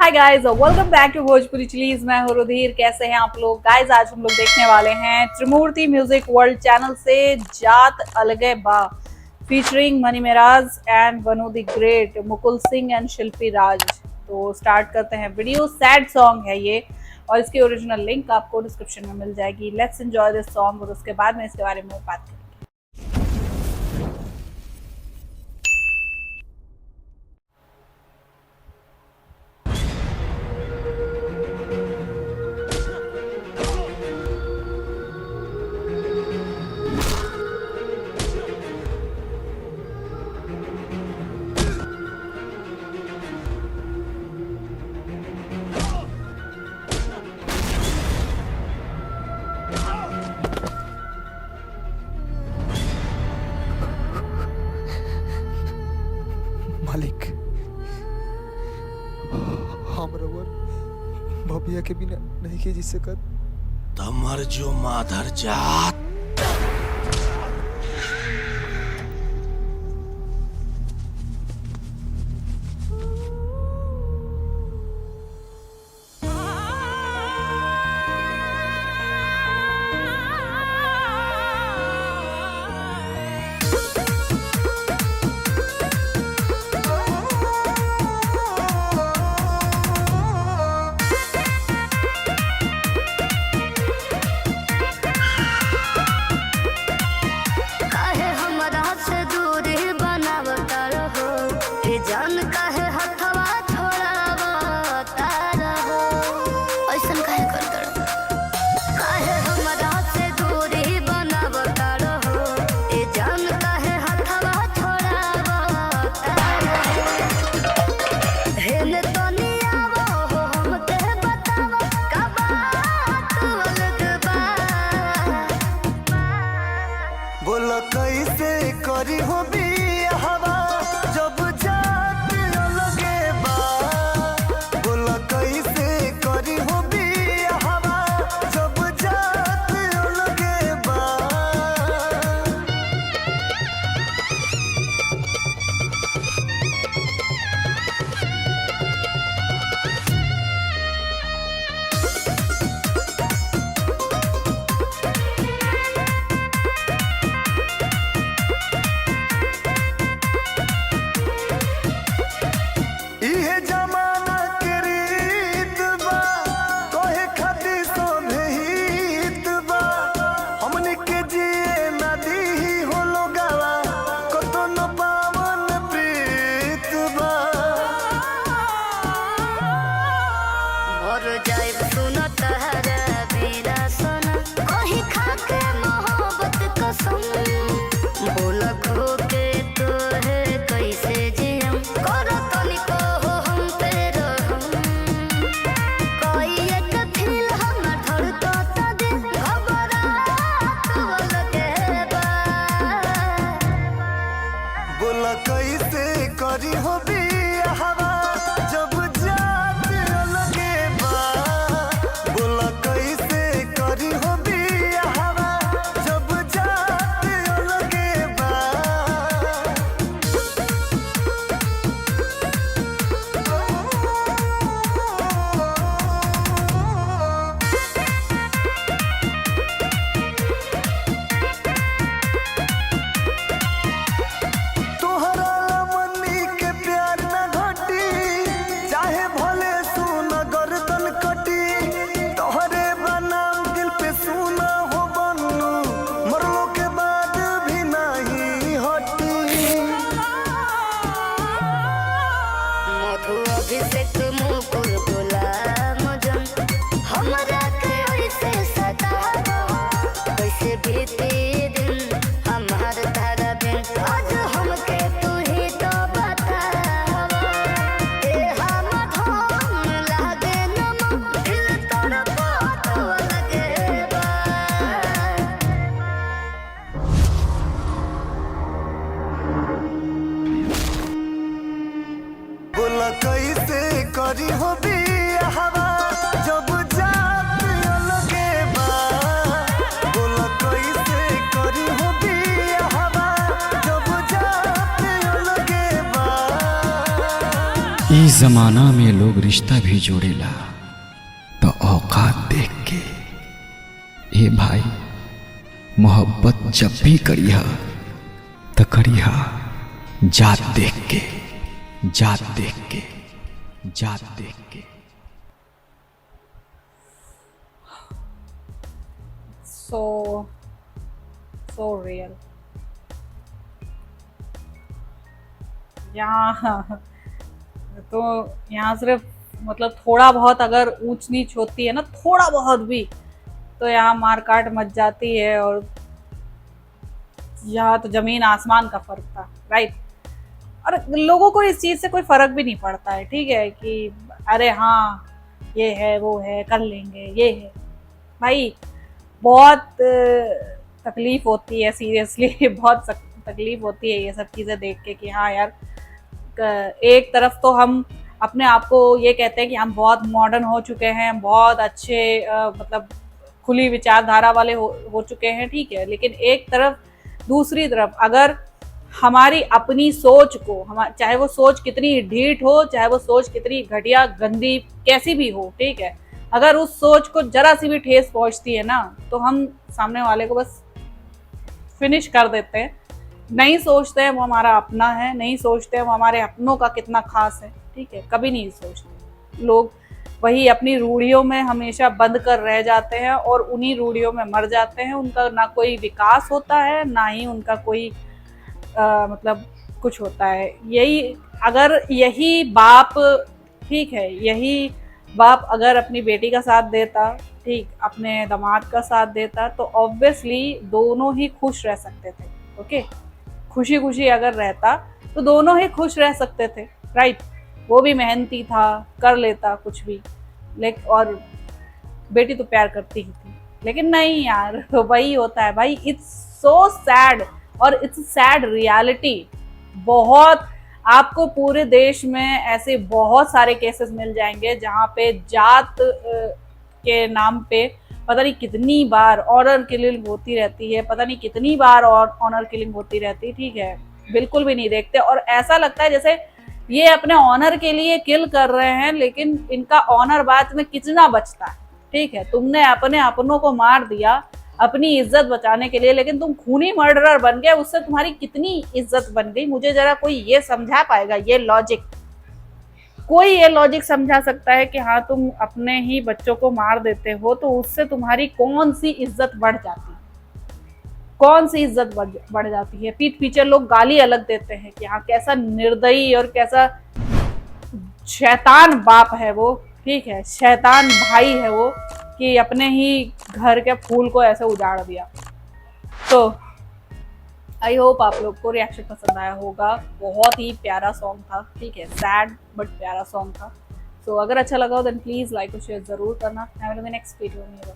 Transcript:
Hi guys, welcome back to Bhojpuri Chillies. मैं हूँ रुधिर। कैसे हैं आप लोग गाइस? आज हम लोग देखने वाले हैं त्रिमूर्ति म्यूजिक वर्ल्ड चैनल से जात अलगे बा featuring Mani Meraj and Vannu the great, Mukul Singh and Shilpi Raj. तो स्टार्ट करते हैं वीडियो। सैड सॉन्ग है ये और इसकी ओरिजिनल लिंक आपको डिस्क्रिप्शन में मिल जाएगी। लेट्स एंजॉय दिस सॉन्ग और उसके बाद में इसके बारे में बात करेंगे। मालिक, हम रउर भबिया के बिना नहीं के जी सकत। तमर जो माधर जात बोला कैसे करी हो बियाहवा जब जात अलगे बा। बोला कैसे करी हो बियाहवा जब जात अलगे बा। इहे जमाना के रीत बा, तोहे खातिर सोभे हित बा। हमनी के जिए ना दीही हो लोगवा, कतो न पावन प्रीत बा। मर जाइब सुना तहरा बिना सना, कहीं खाके मोहब्बत कसम। बोला खो के तो है कैसे जियम, करो तनिको हो हम पे रहम। कोई एक फील हमर धड़कता दे, घबराहट अलगे बा। बोला कैसे करी हो बियाहवा जब जात अलगे बा। बोला कैसे करी हो बियाहवा जब जात अलगे बा। तोहरा मन्नी के प्यार न घटी, चाहे भले सुना गर्दन कटी। तोहरे बनाम दिल पे सुना हो बनू, मरलो के बाद भी नहीं हटी। मधु अभिषेक मुकुल गुलाम जन, हमरा के ऐसे सतावा। कैसे बीते दिन हमार धारा बिन, आज हमके तू ही तो बतावा। ए हम धन लागे नम, दिल तड़पत अलगे बा। बोला कैसे करी हो बियाहवा जब जात अलगे बा। बोला कैसे करी हो बियाहवा जब जात अलगे बा। ई जमाना में लोग रिश्ता भी जोड़ेला तो औकात देख के। ए भाई, मोहब्बत जब भी करिहा तो करिहा जात देख के, जात देख के, जात देख के। so real। यहाँ तो यहाँ सिर्फ मतलब थोड़ा बहुत अगर ऊंच नीच होती है ना, थोड़ा बहुत भी, तो यहाँ मारकाट मच जाती है। और यहाँ तो जमीन आसमान का फर्क था, राइट। और लोगों को इस चीज से कोई फर्क भी नहीं पड़ता है, ठीक है, कि अरे हाँ ये है वो है कर लेंगे ये है। भाई बहुत तकलीफ होती है, सीरियसली बहुत तकलीफ होती है ये सब चीजें देख के कि हाँ यार, एक तरफ तो हम अपने आप को ये कहते हैं कि हम बहुत मॉडर्न हो चुके हैं, बहुत अच्छे मतलब खुली विचारधारा वाले हो चुके हैं, ठीक है, लेकिन एक तरफ दूसरी तरफ अगर हमारी अपनी सोच को, चाहे वो सोच कितनी ढीठ हो, चाहे वो सोच कितनी घटिया गंदी कैसी भी हो, ठीक है, अगर उस सोच को जरा सी भी ठेस पहुंचती है ना, तो हम सामने वाले को बस फिनिश कर देते हैं। नहीं सोचते हैं वो हमारा अपना है, नहीं सोचते हैं वो हमारे अपनों का कितना खास है, ठीक है, कभी नहीं सोचते। लोग वही अपनी रूढ़ियों में हमेशा बंद कर रह जाते हैं और उन्हीं रूढ़ियों में मर जाते हैं। उनका ना कोई विकास होता है, ना ही उनका कोई मतलब कुछ होता है। यही बाप, ठीक है, यही बाप अगर अपनी बेटी का साथ देता, ठीक, अपने दामाद का साथ देता, तो ऑब्वियसली दोनों ही खुश रह सकते थे। ओके, खुशी खुशी अगर रहता तो दोनों ही खुश रह सकते थे, राइट। वो भी मेहनती था, कर लेता कुछ भी, लेकिन और बेटी तो प्यार करती ही थी, लेकिन नहीं यार, तो वही होता है भाई। इट्स सो सैड और इट्स सैड रियलिटी। बहुत आपको पूरे देश में ऐसे बहुत सारे केसेस मिल जाएंगे जहाँ पे जात के नाम पे पता नहीं कितनी बार ऑनर किलिंग होती रहती है, पता नहीं कितनी बार ऑनर किलिंग होती रहती है, ठीक है, बिल्कुल भी नहीं देखते। और ऐसा लगता है जैसे ये अपने ऑनर के लिए किल कर रहे हैं, लेकिन इनका ऑनर बाद में कितना बचता है, ठीक है। तुमने अपने अपनों को मार दिया अपनी इज्जत बचाने के लिए, लेकिन तुम खूनी मर्डरर बन गए, उससे तुम्हारी कितनी इज्जत बन गई। मुझे जरा कोई ये समझा पाएगा, ये लॉजिक, कोई ये लॉजिक समझा सकता है कि हाँ तुम अपने ही बच्चों को मार देते हो तो उससे तुम्हारी कौन सी इज्जत बढ़ जाती है, कौन सी इज्जत बढ़ जाती है। पीठ पीछे लोग गाली अलग देते हैं कि हाँ कैसा निर्दयी और कैसा शैतान बाप है वो, ठीक है, शैतान भाई है वो, कि अपने ही घर के फूल को ऐसे उजाड़ दिया। तो आई होप आप लोग को रिएक्शन पसंद आया होगा। बहुत ही प्यारा सॉन्ग था, ठीक है, सैड बट प्यारा सॉन्ग था। सो अगर अच्छा लगा हो देन प्लीज लाइक और शेयर जरूर करना। नेक्स्ट वीडियो में